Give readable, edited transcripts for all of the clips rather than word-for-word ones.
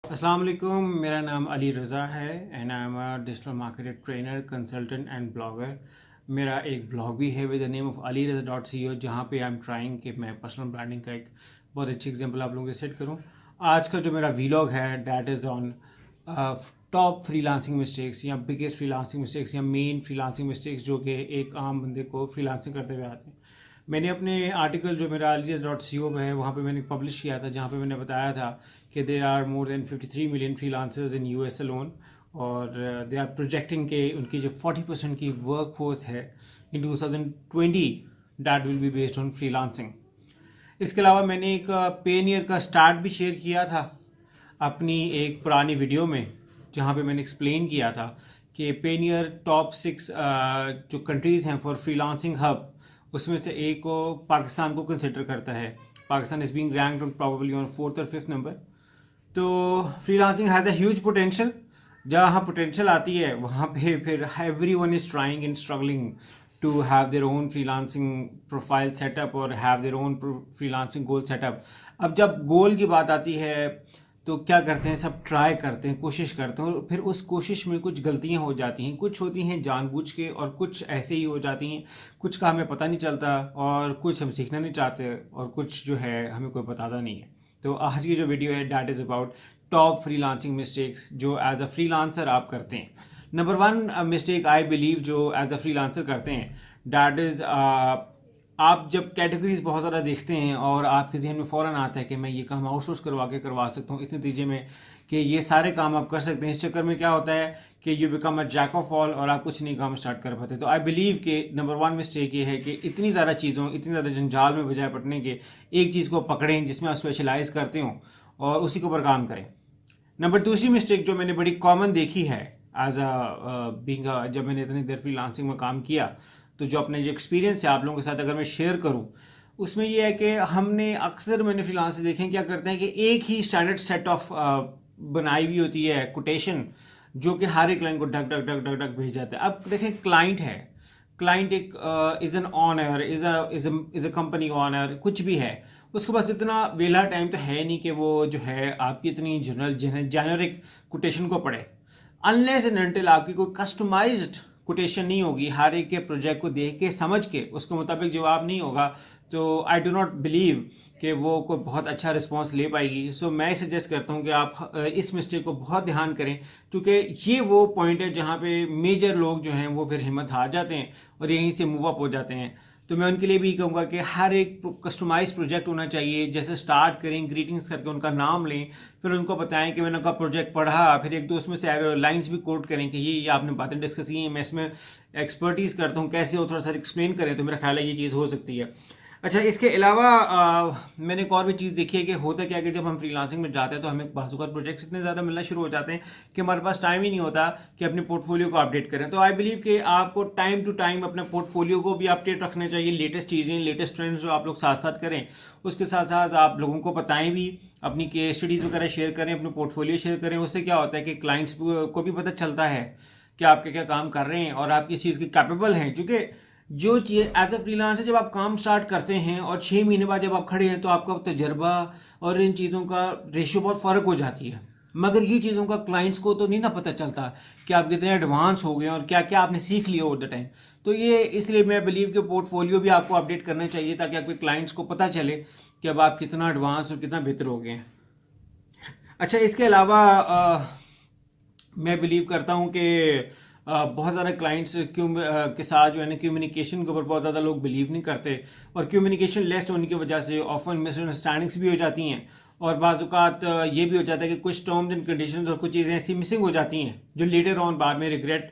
अस्सलाम वालेकुम। मेरा नाम अली रज़ा है and I am a digital marketer trainer consultant and blogger. मेरा एक ब्लॉग भी है with the name of aliraza.co जहाँ पे आई एम ट्राइंग कि मैं पर्सनल ब्रांडिंग का एक बहुत अच्छी एग्जांपल आप लोगों के सेट करूँ। आज का जो मेरा वीलॉग है that is on top freelancing mistakes या बिगेस्ट फ्रीलांसिंग मिस्टेक्स या मेन फ्रीलांसिंग मिस्टेक्स जो कि एक आम बंदे को फ्रीलांसिंग करते हुए आते हैं। मैंने अपने आर्टिकल जो मेरा aliraza.co पे है वहाँ पे मैंने पब्लिश किया था, जहाँ पे मैंने बताया था कि there are more than 53 million freelancers in US alone और दे आर प्रोजेक्टिंग के उनकी जो 40% की वर्क फोर्स है इन 2020 that will be based on freelancing. इसके अलावा मैंने एक पेनियर का स्टार्ट भी शेयर किया था अपनी एक पुरानी वीडियो में, जहाँ पे मैंने एक्सप्लेन किया था कि पेनियर टॉप 6 जो कंट्रीज़ हैं फॉर फ्रीलांसिंग हब, उसमें से एक को पाकिस्तान को कंसिडर करता है। Pakistan is being ranked on probably on 4th और 5th नंबर। तो freelancing has a huge potential. जहाँ पोटेंशियल आती है वहाँ पे फिर every one is trying and struggling to have their own freelancing profile setup और have their own freelancing goal setup. अब जब गोल की बात आती है तो क्या करते हैं, सब ट्राई करते हैं, कोशिश करते हैं, और फिर उस कोशिश में कुछ गलतियां हो जाती हैं, कुछ होती हैं जानबूझ के और कुछ ऐसे ही हो जाती हैं। कुछ का हमें पता नहीं चलता और कुछ हम सीखना नहीं चाहते और कुछ जो है हमें कोई बताता नहीं है। तो आज की जो वीडियो है that is about top freelancing mistakes जो एज अ फ्रीलांसर आप करते हैं। नंबर 1 मिस्टेक आई बिलीव जो एज अ फ्रीलांसर करते हैं डैट इज़ आप जब कैटेगरीज बहुत ज़्यादा देखते हैं और आपके जहन में फ़ौरन आता है कि मैं ये काम आउटसोर्स करवा सकता हूँ इस नतीजे में कि ये सारे काम आप कर सकते हैं। इस चक्कर में क्या होता है कि you become a jack of all और आप कुछ नहीं काम स्टार्ट कर पाते। तो आई बिलीव कि नंबर 1 मिस्टेक ये है कि इतनी ज़्यादा चीज़ों, इतनी ज़्यादा जंजाल में बजाय पड़ने के एक चीज़ को पकड़ें जिसमें आप स्पेशलाइज करते हो और उसी के ऊपर काम करें। नंबर दूसरी मिस्टेक जो मैंने बड़ी कॉमन देखी है एज बीइंग जब मैंने इतनी देर फ्रीलांसिंग में काम किया, तो जो अपने जो एक्सपीरियंस है आप लोगों के साथ अगर मैं शेयर करूं, उसमें ये है कि हमने अक्सर मैंने फ्रीलांसर देखे हैं क्या करते हैं कि एक ही स्टैंडर्ड सेट ऑफ बनाई हुई होती है कोटेशन जो कि हर एक लाइन को ढक ढक ढक ढक ढक भेज जाता है। अब देखें क्लाइंट है, क्लाइंट एक is an owner, is a company owner, कुछ भी है, उसके पास इतना वेला टाइम तो है नहीं कि वो जो है आपकी इतनी जेनरिक कोटेशन को पढ़े। अनलेस एंड अनटिल आपकी कोई कस्टमाइज्ड कोटेशन नहीं होगी, हर एक के प्रोजेक्ट को देख के समझ के उसके मुताबिक जवाब नहीं होगा, तो आई डू नॉट बिलीव कि वो कोई बहुत अच्छा रिस्पांस ले पाएगी। सो मैं सजेस्ट करता हूँ कि आप इस मिस्टेक को बहुत ध्यान करें, क्योंकि ये वो पॉइंट है जहाँ पे मेजर लोग जो हैं वो फिर हिम्मत हार जाते हैं और यहीं से मूव अप हो जाते हैं। तो मैं उनके लिए भी कहूँगा कि हर एक कस्टमाइज प्रोजेक्ट होना चाहिए। जैसे स्टार्ट करें ग्रीटिंग्स करके उनका नाम लें, फिर उनको बताएं कि मैंने उनका प्रोजेक्ट पढ़ा, फिर एक दो उसमें से लाइंस भी कोट करें कि ये आपने बातें डिस्कस की हैं, मैं इसमें एक्सपर्टीज़ करता हूँ, कैसे हो थोड़ा सा एक्सप्लेन करें, तो मेरा ख्याल है ये चीज़ हो सकती है। अच्छा, इसके अलावा मैंने एक और भी चीज़ देखी है कि होता क्या है कि जब हम फ्रीलांसिंग में जाते हैं तो हमें बाज़ प्रोजेक्ट्स इतने ज़्यादा मिलना शुरू हो जाते हैं कि हमारे पास टाइम ही नहीं होता कि अपने पोर्टफोलियो को अपडेट करें। तो आई बिलीव कि आपको टाइम टू टाइम अपने पोर्टफोलियो को भी अपडेट रखना चाहिए। लेटेस्ट चीज़ें, लेटेस्ट ट्रेंड्स जो आप लोग साथ साथ करें, उसके साथ साथ आप लोगों को बताएं भी, अपनी केस स्टडीज़ वगैरह शेयर करें, अपने पोर्टफोलियो शेयर करें। उससे क्या होता है कि क्लाइंट्स को भी पता चलता है कि आप क्या क्या काम कर रहे हैं और आप किस चीज़ के कैपेबल हैं। क्योंकि जो चीज़ एज अ फ्रीलांसर जब आप काम स्टार्ट करते हैं और 6 महीने बाद जब आप खड़े हैं तो आपका तजर्बा और इन चीज़ों का रेशियो बहुत फ़र्क हो जाती है। मगर ये चीज़ों का क्लाइंट्स को तो नहीं ना पता चलता कि आप कितने एडवांस हो गए और क्या क्या आपने सीख लिया ओवर द टाइम। तो ये इसलिए मैं बिलीव कि पोर्टफोलियो भी आपको अपडेट करना चाहिए ताकि आपके क्लाइंट्स को पता चले कि अब आप कितना एडवांस और कितना बेहतर हो गए हैं। अच्छा, इसके अलावा मैं बिलीव करता हूँ कि बहुत ज़्यादा क्लाइंट्स के साथ जो है ना कम्युनिकेशन के ऊपर बहुत ज़्यादा लोग बिलीव नहीं करते और कम्युनिकेशन लेस होने की वजह से ऑफन मिसअंडरस्टैंडिंग्स भी हो जाती हैं और बाज़ औक़ात ये भी हो जाता है कि कुछ टर्म्स एंड कंडीशंस और कुछ चीज़ें ऐसी मिसिंग हो जाती हैं जो लेटर ऑन बाद में रिग्रेट,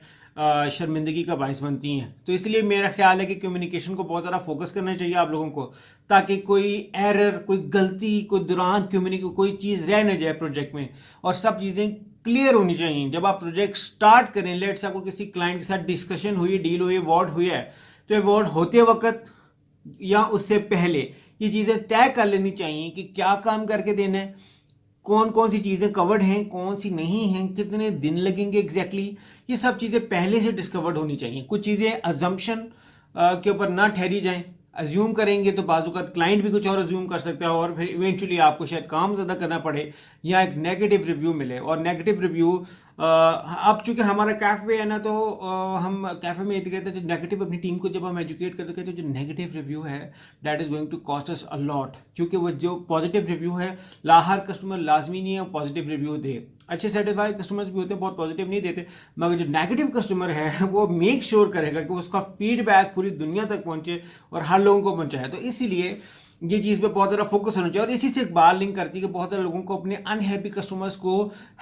शर्मिंदगी का बायस बनती हैं। तो इसलिए मेरा ख्याल है कि कम्युनिकेशन को बहुत ज़्यादा फोकस करना चाहिए आप लोगों को, ताकि कोई एरर, कोई गलती, कोई दौरान कोई चीज़ रह न जाए प्रोजेक्ट में और सब चीज़ें क्लियर होनी चाहिए। जब आप प्रोजेक्ट स्टार्ट करें, लेट्स से आपको किसी क्लाइंट के साथ डिस्कशन हुई, डील हुई, अवार्ड हुई है, तो अवार्ड होते वक्त या उससे पहले ये चीज़ें तय कर लेनी चाहिए कि क्या काम करके देना है, कौन कौन सी चीज़ें कवर्ड हैं, कौन सी नहीं हैं, कितने दिन लगेंगे एग्जैक्टली। ये सब चीज़ें पहले से डिस्कवर्ड होनी चाहिए। कुछ चीज़ें अजम्पशन के ऊपर ना ठहरी जाएं। अज्यूम करेंगे तो बाजू का क्लाइंट भी कुछ और अज्यूम कर सकता है और फिर इवेंचुअली आपको शायद काम ज़्यादा करना पड़े या एक नेगेटिव रिव्यू मिले। और नेगेटिव रिव्यू अब चूंकि हमारा कैफे है ना, तो हम कैफे में ये कहते हैं, जो नेगेटिव अपनी टीम को जब हम एजुकेट करते हैं, तो जो नेगेटिव रिव्यू है that is going to cost us a lot, क्योंकि वो जो पॉजिटिव रिव्यू है, हर कस्टमर लाजमी नहीं है पॉजिटिव रिव्यू दे। अच्छे सेटिस्फाइड कस्टमर्स भी होते हैं, बहुत पॉजिटिव नहीं देते, मगर जो नेगेटिव कस्टमर है वो मेक श्योर करेगा कि उसका फीडबैक पूरी दुनिया तक पहुंचे और हर लोगों को पहुंचाए। तो इसीलिए ये चीज़ पे बहुत ज़्यादा फोकस होना चाहिए। और इसी से एक बात लिंक करती है कि बहुत सारे लोगों को अपने अनहैप्पी कस्टमर्स को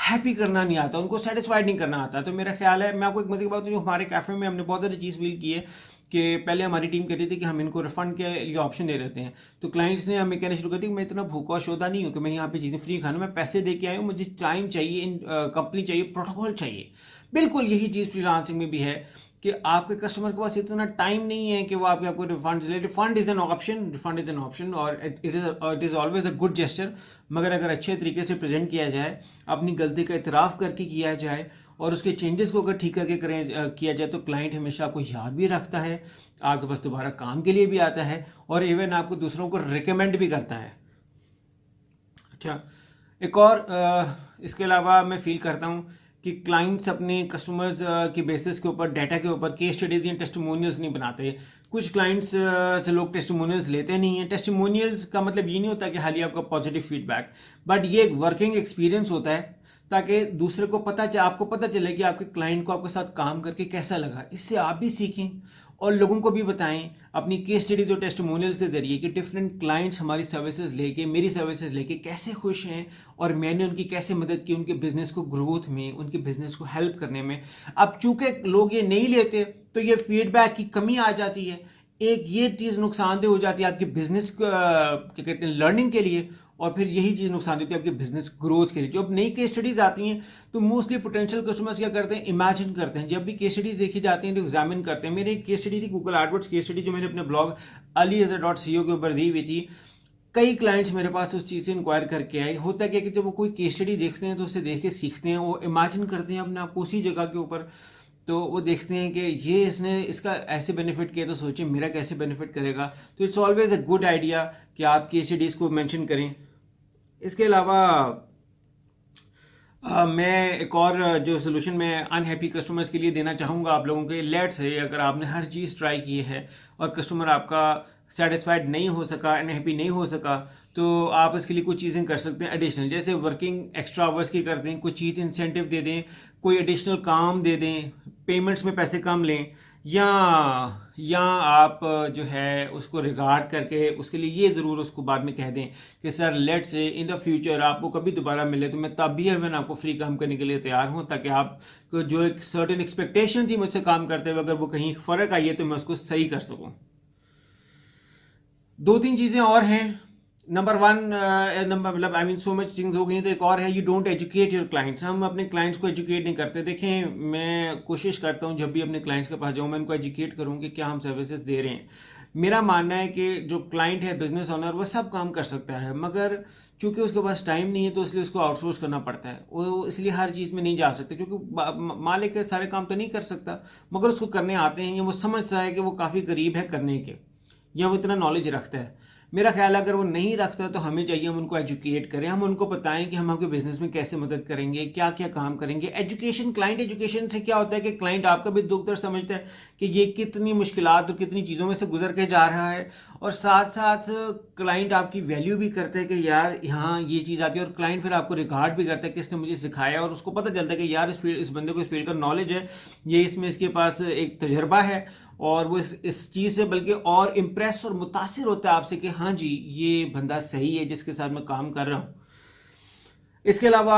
हैप्पी करना नहीं आता, उनको सेटिस्फाइड नहीं करना आता। तो मेरा ख्याल है, मैं आपको एक मजे की बात, जो हमारे कैफे में हमने बहुत सारी चीज़ फील की है कि पहले हमारी टीम कहती थी कि हम इनको रिफंड के लिए ऑप्शन दे देते हैं, तो क्लाइंट्स ने हमें कहना शुरू कर दिया कि मैं इतना भूखा शोधा नहीं हूँ कि मैं यहाँ पे चीज़ें फ्री खाना, मैं पैसे दे के आया हूँ, मुझे टाइम चाहिए, इन कंपनी चाहिए, प्रोटोकॉल चाहिए। बिल्कुल यही चीज़ फ्रीलांसिंग में भी है कि आपके कस्टमर के पास इतना टाइम नहीं है कि वो आपको रिफंड ले। Refund is an option, refund is an option और it is always a good gesture, मगर अगर अच्छे तरीके से प्रेजेंट किया जाए, अपनी गलती का इतराफ़ करके किया जाए और उसके चेंजेस को अगर ठीक करके किया जाए, तो क्लाइंट हमेशा आपको याद भी रखता है, आपके पास दोबारा काम के लिए भी आता है और इवन आपको दूसरों को रिकमेंड भी करता है। अच्छा, एक और इसके अलावा मैं फील करता हूँ कि क्लाइंट्स अपने कस्टमर्स के बेसिस के ऊपर, डाटा के ऊपर केस स्टडीज या टेस्टिमोनियल्स नहीं बनाते। कुछ क्लाइंट्स से लोग टेस्टिमोनियल्स लेते नहीं हैं। टेस्टिमोनियल्स का मतलब ये नहीं होता कि खाली आपका पॉजिटिव फीडबैक, बट ये एक वर्किंग एक्सपीरियंस होता है ताकि दूसरे को आपको पता चले कि आपके क्लाइंट को आपके साथ काम करके कैसा लगा। इससे आप भी सीखें और लोगों को भी बताएं अपनी केस स्टडीज और टेस्टिमोनियल्स के जरिए कि डिफरेंट क्लाइंट्स हमारी सर्विसेज लेके, मेरी सर्विसेज लेके कैसे खुश हैं और मैंने उनकी कैसे मदद की, उनके बिजनेस को ग्रोथ में, उनके बिजनेस को हेल्प करने में। अब चूंकि लोग ये नहीं लेते तो ये फीडबैक की कमी आ जाती है, एक ये चीज़ नुकसानदेह हो जाती है आपके बिजनेस क्या कहते हैं लर्निंग के लिए, और फिर यही चीज़ नुकसान देती है आपके बिजनेस ग्रोथ के लिए। जब नई केस स्टडीज आती हैं तो मोस्टली पोटेंशियल कस्टमर्स क्या करते हैं, इमेजिन करते हैं। जब भी केस स्टडीज देखी जाती हैं तो एग्जामिन करते हैं। मेरी एक केस स्टडी थी गूगल एडवर्ड्स केस स्टडी, जो मैंने अपने ब्लॉग aliazar.co के ऊपर दी हुई थी। कई क्लाइंट्स मेरे पास उस चीज़ से इंक्वायर करके आए। होता क्या कि जब वो कोई केस स्टडी देखते हैं तो उसे देख के सीखते हैं, वो इमेजिन करते हैं अपने आप को उसी जगह के ऊपर, तो वो देखते हैं कि ये इसने इसका ऐसे बेनिफिट किया तो सोचिए मेरा कैसे बेनिफिट करेगा। तो it's always a good idea कि आप केस स्टडीज़ को मेंशन करें। इसके अलावा मैं एक और जो सोल्यूशन मैं अनहैप्पी कस्टमर्स के लिए देना चाहूँगा आप लोगों के, लेट्स से अगर आपने हर चीज़ ट्राई की है और कस्टमर आपका सेटिस्फाइड नहीं हो सका, अनहैप्पी नहीं हो सका, तो आप इसके लिए कुछ चीज़ें कर सकते हैं एडिशनल, जैसे वर्किंग एक्स्ट्रा आवर्स की कर दें, कुछ चीज़ इंसेंटिव दे दें, कोई एडिशनल काम दे दें, पेमेंट्स में पैसे कम लें, या आप जो है उसको रिगार्ड करके उसके लिए ये ज़रूर उसको बाद में कह दें कि sir let's say in the future आपको कभी दोबारा मिले तो मैं तब भी इवन आपको फ्री काम करने के लिए तैयार हूँ, ताकि आप जो एक सर्टेन एक्सपेक्टेशन थी मुझसे काम करते हुए, अगर वो कहीं फ़र्क आई है तो मैं उसको सही कर सकूँ। दो तीन चीज़ें और हैं। नंबर वन, मतलब I mean so much things हो गई, तो एक और है, you don't educate your clients. हम अपने क्लाइंट्स को एजुकेट नहीं करते। देखें, मैं कोशिश करता हूँ जब भी अपने क्लाइंट्स के पास जाऊँ मैं उनको एजुकेट करूँ कि क्या हम सर्विसेज दे रहे हैं। मेरा मानना है कि जो क्लाइंट है, बिजनेस ओनर, वो सब काम कर सकता है, मगर चूंकि उसके पास टाइम नहीं है तो इसलिए उसको आउटसोर्स करना पड़ता है। वो इसलिए हर चीज़ में नहीं जा सकते, क्योंकि मालिक के सारे काम तो नहीं कर सकता, मगर उसको करने आते हैं, या वो समझता है कि वो काफ़ी करीब है करने के, या वो इतना नॉलेज रखता है। मेरा ख्याल है अगर वो नहीं रखता तो हमें चाहिए हम उनको एजुकेट करें, हम उनको बताएं कि हम आपके बिजनेस में कैसे मदद करेंगे, क्या क्या काम करेंगे। एजुकेशन, क्लाइंट एजुकेशन से क्या होता है कि क्लाइंट आपका भी दुख दर्द समझता है कि ये कितनी मुश्किलात और कितनी चीज़ों में से गुजर के जा रहा है, और साथ साथ क्लाइंट आपकी वैल्यू भी करता है कि यार यहाँ ये चीज़ आती है, और क्लाइंट फिर आपको रिगार्ड भी करता है कि इसने मुझे सिखाया, और उसको पता चलता है कि यार इस बंदे को इस फील्ड का नॉलेज है, ये इसमें इसके पास एक तजर्बा है, और वो इस चीज़ से बल्कि और इम्प्रेस और मुतासिर होता है आपसे कि हाँ जी ये बंदा सही है जिसके साथ मैं काम कर रहा हूँ। इसके अलावा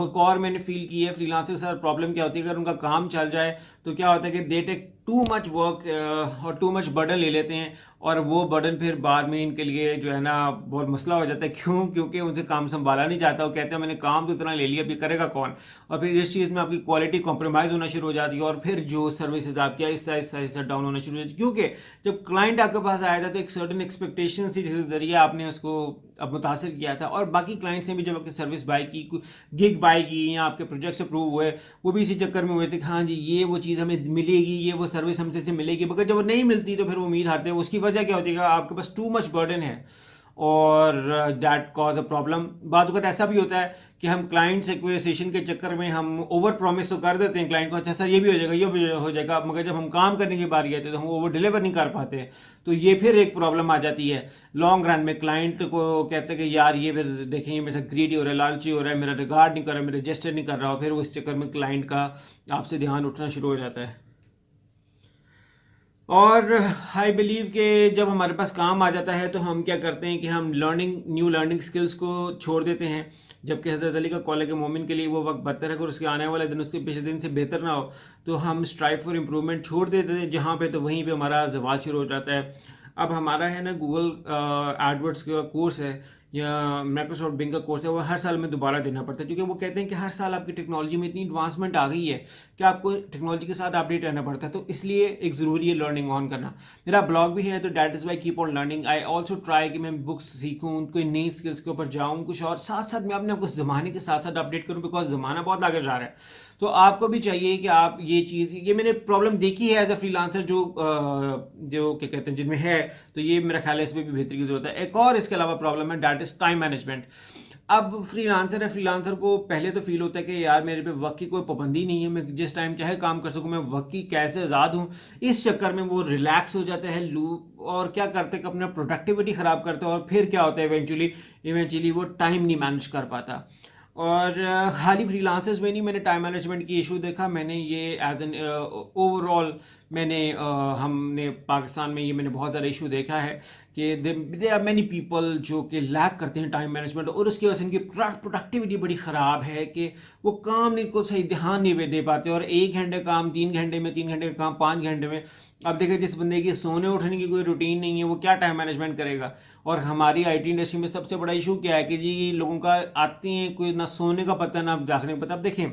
एक और मैंने फील की है, फ्रीलांसर के साथ प्रॉब्लम क्या होती है, अगर उनका काम चल जाए तो क्या होता है कि they take too much work और टू मच बर्डन ले लेते हैं, और वो बर्डन फिर बाद में इनके लिए जो है ना बहुत मसला हो जाता है। क्यों? क्योंकि उनसे काम संभाला नहीं जाता। वो कहते हैं मैंने काम तो इतना ले लिया, अभी करेगा कौन, और फिर इस चीज़ में आपकी क्वालिटी कॉम्प्रोमाइज़ होना शुरू हो जाती है, और फिर जो सर्विसेज आपकी आहिस्ता डाउन होना शुरू हो जाती है। क्योंकि जब क्लाइंट आपके पास आया था तो एक सर्टन एक्सपेक्टेशन थी जिसके जरिए आपने उसको अब मुतासर किया था, और बाकी क्लाइंट्स ने भी जब आपकी सर्विस बाई की, गिग बाई की, या आपके प्रोजेक्ट्स अप्रूव हुए, वो भी इसी चक्कर में हुए थे कि हाँ जी ये वो चीज़ हमें मिलेगी, ये वो सर्विस हमसे से मिलेगी, मगर जब वो नहीं मिलती तो फिर वो उम्मीद हारते हैं। उसकी वजह क्या होती है, आपके पास टू मच बर्डन है और दैट कॉज अ प्रॉब्लम। बात वक्त ऐसा भी होता है कि हम क्लाइंट एक्विजिशन के चक्कर में हम ओवर प्रॉमिस तो कर देते हैं क्लाइंट को, अच्छा सर ये भी हो जाएगा, ये भी हो जाएगा, मगर जब हम काम करने की बारी आती है तो हम ओवर डिलीवर नहीं कर पाते। तो ये फिर एक प्रॉब्लम आ जाती है लॉन्ग रन में। क्लाइंट को कहते हैं कि यार ये फिर देखें मेरे से ग्रीडी हो रहा है, लालची हो रहा है, मेरा रिगार्ड नहीं कर रहा है, मेरा जेस्टर नहीं कर रहा, और फिर उस चक्कर में क्लाइंट का आपसे ध्यान उठना शुरू हो जाता है। और आई बिलीव कि जब हमारे पास काम आ जाता है तो हम क्या करते हैं कि हम न्यू लर्निंग स्किल्स को छोड़ देते हैं। जबकि हज़रत अली का कौल है कि मोमिन के लिए वो वक्त बदतर है और उसके आने वाले दिन उसके पिछले दिन से बेहतर ना हो, तो हम स्ट्राइव फॉर इम्प्रूवमेंट छोड़ देते हैं जहाँ पे, तो वहीं पे हमारा जवाल शुरू हो जाता है। अब हमारा है ना गूगल एडवर्ड्स का कोर्स है या माइक्रोसॉफ्ट बिंग का कोर्स है, वो हर साल में दोबारा देना पड़ता है, क्योंकि वो कहते हैं कि हर साल आपकी टेक्नोलॉजी में इतनी एडवांसमेंट आ गई है कि आपको टेक्नोलॉजी के साथ अपडेट रहना पड़ता है। तो इसलिए एक ज़रूरी है लर्निंग ऑन करना। मेरा ब्लॉग भी है, तो that is why keep on learning. I also try कि मैं बुक्स सीखूँ, कोई नई स्किल्स के ऊपर जाऊँ कुछ, और साथ साथ मैं अपने आपको ज़माने के साथ साथ अपडेट करूँ, बिकॉज ज़माना बहुत आगे जा रहा है। तो आपको भी चाहिए कि आप ये चीज़, ये मैंने प्रॉब्लम देखी है एज अ फ्रीलांसर जो क्या कहते हैं जिनमें है, तो ये मेरा ख्याल है इसमें भी बेहतरी की जरूरत है। एक और इसके अलावा प्रॉब्लम है, डैट इज टाइम मैनेजमेंट। अब फ्रीलांसर है, फ्रीलांसर को पहले तो फील होता है कि यार मेरे पे वक्त की कोई पाबंदी नहीं है, मैं जिस टाइम चाहे काम कर सकूं, मैं वक्त की कैसे आज़ाद हूं। इस चक्कर में वो रिलैक्स हो जाते हैं लूप, और क्या करते हैं कि अपना प्रोडक्टिविटी ख़राब करते हैं, और फिर क्या होता है इवेंचुअली वो टाइम नहीं मैनेज कर पाता। और खाली फ्रीलांसर्स में नहीं, मैंने टाइम मैनेजमेंट की इशू देखा। मैंने ये एज एन ओवरऑल हमने पाकिस्तान में ये मैंने बहुत ज़्यादा इशू देखा है कि देयर आर मैनी पीपल जो कि लैक करते हैं टाइम मैनेजमेंट, और उसकी वजह से इनकी प्रोडक्टिविटी बड़ी ख़राब है कि वो काम नहीं को सही ध्यान नहीं दे पाते, और 1 घंटे काम 3 घंटे में, 3 घंटे का काम 5 घंटे में। अब देखिए जिस बंदे की सोने उठने की कोई रूटीन नहीं है, वो क्या टाइम मैनेजमेंट करेगा। और हमारी आईटी इंडस्ट्री में सबसे बड़ा इशू क्या है कि जी लोगों का आती हैं कोई ना सोने का पता ना जागने का पता। अब देखें,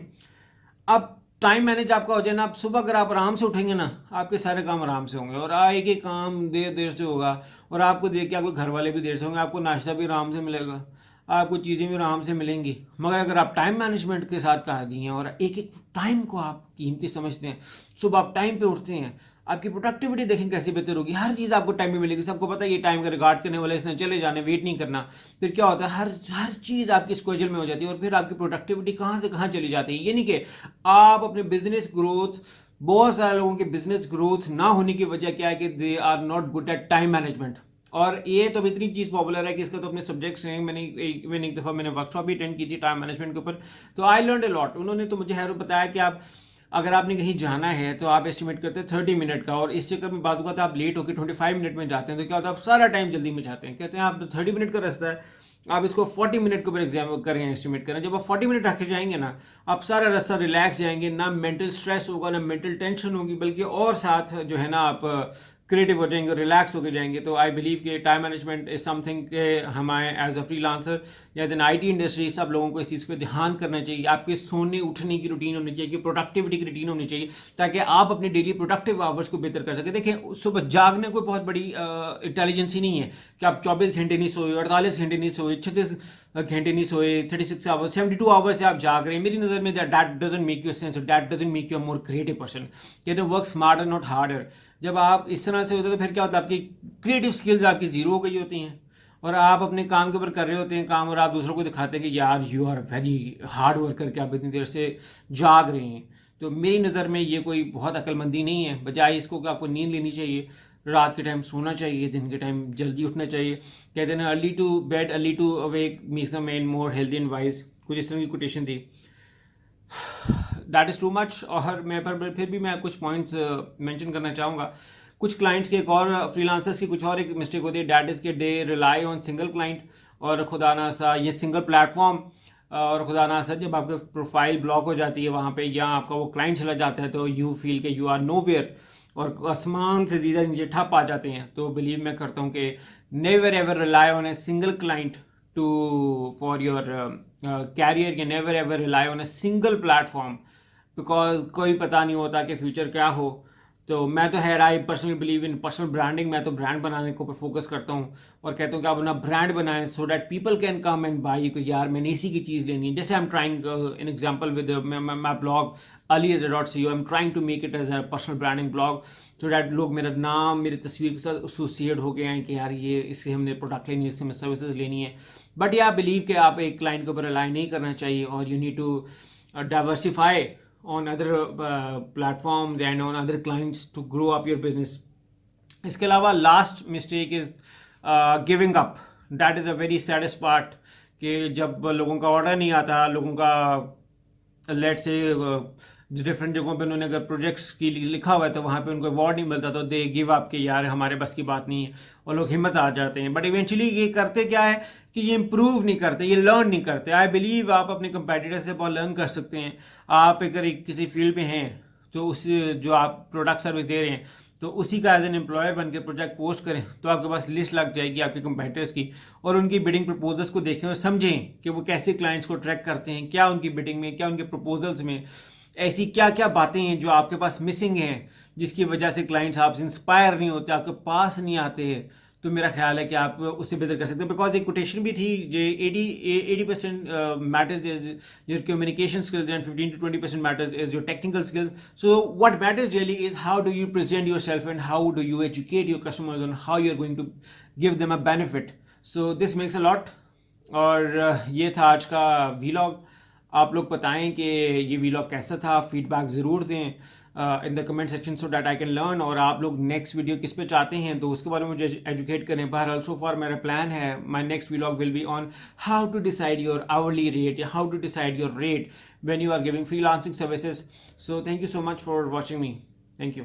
अब टाइम मैनेज आपका हो जाए ना, आप सुबह अगर आप आराम से उठेंगे ना, आपके सारे काम आराम से होंगे, और आएगी काम देर देर से होगा, और आपको देख के आपके घर वाले भी देर से होंगे, आपको नाश्ता भी आराम से मिलेगा, आपको चीज़ें भी आराम से मिलेंगी। मगर अगर आप टाइम मैनेजमेंट के साथ कहा दी हैं और एक एक टाइम को आप कीमती समझते हैं, सुबह आप टाइम पे उठते हैं, आपकी प्रोडक्टिविटी देखें कैसी बेहतर होगी। हर चीज़ आपको टाइम पे मिलेगी, सबको पता है ये टाइम का रिगार्ड करने वाला है, इसने चले जाने, वेट नहीं करना। फिर क्या होता है, हर चीज़ आपकी स्केड्यूल में हो जाती है, और फिर आपकी प्रोडक्टिविटी कहाँ से कहाँ चली जाती है। ये नहीं कि आप अपने बिजनेस ग्रोथ, बहुत सारे लोगों के बिजनेस ग्रोथ ना होने की वजह क्या है कि they are not good at time management. और ये तो इतनी चीज़ पॉपुलर है कि इसका तो अपने सब्जेक्ट्स हैं। मैंने एक दफ़ा मैंने वर्कशॉप भी अटेंड की थी टाइम मैनेजमेंट के ऊपर, तो आई लर्न ए लॉट। उन्होंने तो मुझे है बताया कि आप अगर आपने कहीं जाना है तो आप एस्टिमेट करते हैं 30 मिनट का, और इस चक्कर में बात हुआ था आप लेट होकर 25 मिनट में जाते हैं, तो क्या होता है आप सारा टाइम जल्दी में जाते हैं। कहते हैं आप 30 मिनट का रास्ता है, आप इसको 40 मिनट के ऊपर एग्जाम करें, एस्टिमेट करें। जब आप 40 मिनट रखे जाएंगे ना, आप सारा रास्ता रिलैक्स जाएंगे, ना मेंटल स्ट्रेस होगा, ना मेंटल टेंशन होगी, बल्कि और साथ जो है ना आप क्रिएटिव हो जाएंगे, रिलैक्स होकर जाएंगे। तो आई बिलीव कि टाइम मैनेजमेंट इज समथिंग के हमारे एज अ फ्रीलांसर या एज एन आईटी इंडस्ट्री सब लोगों को इस चीज़ पे ध्यान करना चाहिए। आपके सोने उठने की रूटीन होनी चाहिए, प्रोडक्टिविटी की रूटीन होनी चाहिए, ताकि आप अपने डेली प्रोडक्टिव आवर्स को बेहतर कर सकें। देखें, सुबह जागने कोई बहुत बड़ी इंटेलिजेंस ही नहीं है कि आप 24 घंटे नहीं सोए, 48 घंटे नहीं सोए, 36 घंटे नहीं सोए, 36 आवर्स, 72 आवर्स से आप जाग रहे हैं। मेरी नज़र में that doesn't make you sense, that doesn't make you a more creative person. कहते हैं वर्क स्मार्टर नॉट हार्डर। जब आप इस तरह से होते हैं तो फिर क्या होता है, आपकी क्रिएटिव स्किल्स आपकी जीरो हो गई होती हैं, और आप अपने काम के ऊपर कर रहे होते हैं काम, और आप दूसरों को दिखाते हैं कि यार you are very hard worker, कि आप इतनी देर से जाग रहे हैं। तो मेरी नज़र में ये कोई बहुत अक्लमंदी नहीं है। बजाय इसको कि आपको नींद लेनी चाहिए, रात के टाइम सोना चाहिए, दिन के टाइम जल्दी उठना चाहिए। कहते हैं ना, early to bed early to awake makes a man more healthy and wise, कुछ इस तरह की कोटेशन थी। That is too much. और मैं पर फिर भी मैं कुछ पॉइंट्स मेंशन करना चाहूँगा। कुछ क्लाइंट्स के एक और फ्रीलांसर्स की कुछ और एक मिस्टेक होती है, डैट इज़ के they rely on single client, और खुदा ना सा ये सिंगल प्लेटफॉर्म, और खुदा ना सा जब आपकी प्रोफाइल ब्लॉक हो जाती है वहाँ पे, या आपका वो क्लाइंट चला जाता है, तो यू फील के यू आर नोवेयर, और आसमान से ज़्यादा नीचे ठप आ जाते हैं। तो बिलीव मैं करता हूँ कि never ever rely on a single client for your career, या never ever rely on a single platform, because कोई पता नहीं होता कि फ्यूचर क्या हो। तो मैं तो है I personally believe in personal branding. मैं तो ब्रांड बनाने के ऊपर फोकस करता हूँ और कहता हूँ कि आप अपना ब्रांड बनाएं so that people can come and buy को, यार मैंने इसी की चीज़ लेनी है। जैसे I am trying an example with my blog ali.co, I am trying to make it as a personal branding blog so that लोग मेरा नाम मेरी तस्वीर के साथ एसोसिएट हो गए हैं कि यार ये इससे हमने प्रोडक्ट लेनी है, इससे हमें सर्विसेज लेनी है। बट या बिलीव कि आप एक क्लाइंट के ऊपर रिलाई नहीं करना चाहिए और you need to diversify on other platforms and on other clients to grow up your business. इसके अलावा last mistake is giving up. That is a very saddest part कि जब लोगों का ऑर्डर नहीं आता, लोगों का लेट से डिफरेंट जगहों पे उन्होंने अगर प्रोजेक्ट्स की लिखा हुआ है तो वहाँ पे उनको अवार्ड नहीं मिलता तो दे गिव अप कि यार हमारे बस की बात नहीं है और लोग हिम्मत आ जाते हैं। बट इवेंचुअली ये करते क्या है कि ये इंप्रूव नहीं करते, ये लर्न नहीं करते। आई बिलीव आप अपने कंपेटिटर से बहुत लर्न कर सकते हैं। आप अगर किसी फील्ड में हैं तो उस जो आप प्रोडक्ट सर्विस दे रहे हैं तो उसी का एज एन एम्प्लॉयर बन के प्रोजेक्ट पोस्ट करें तो आपके पास लिस्ट लग जाएगी आपके कंपेटिटर्स की, और उनकी बिडिंग प्रपोजल्स को देखें और समझें कि वो कैसे क्लाइंट्स को ट्रैक करते हैं, क्या उनकी बिडिंग में, क्या उनके प्रपोजल्स में ऐसी क्या क्या बातें हैं जो आपके पास मिसिंग हैं, जिसकी वजह से क्लाइंट्स आपसे इंस्पायर नहीं होते, आपके पास नहीं आते। तो मेरा ख्याल है कि आप उससे बेहतर कर सकते हैं। बिकॉज एक कोटेशन भी थी जो 80% matters is your communication skills and 15 to 20% matters is your technical skills. So what matters really is how do you present yourself and how do you educate your customers on how you are going to give them a benefit. So this makes a lot. और ये था आज का vlog. आप लोग बताएं कि ये वीलॉग कैसा था, फीडबैक ज़रूर दें in the comment section so that I can learn. और आप लोग नेक्स्ट वीडियो किस पे चाहते हैं तो उसके बारे में मुझे एजुकेट करें। बहरहाल सो फॉर मेरा प्लान है my next vlog will be on how to decide your hourly rate या how to decide your rate when you are giving freelancing services. So thank you so much for watching me. Thank you.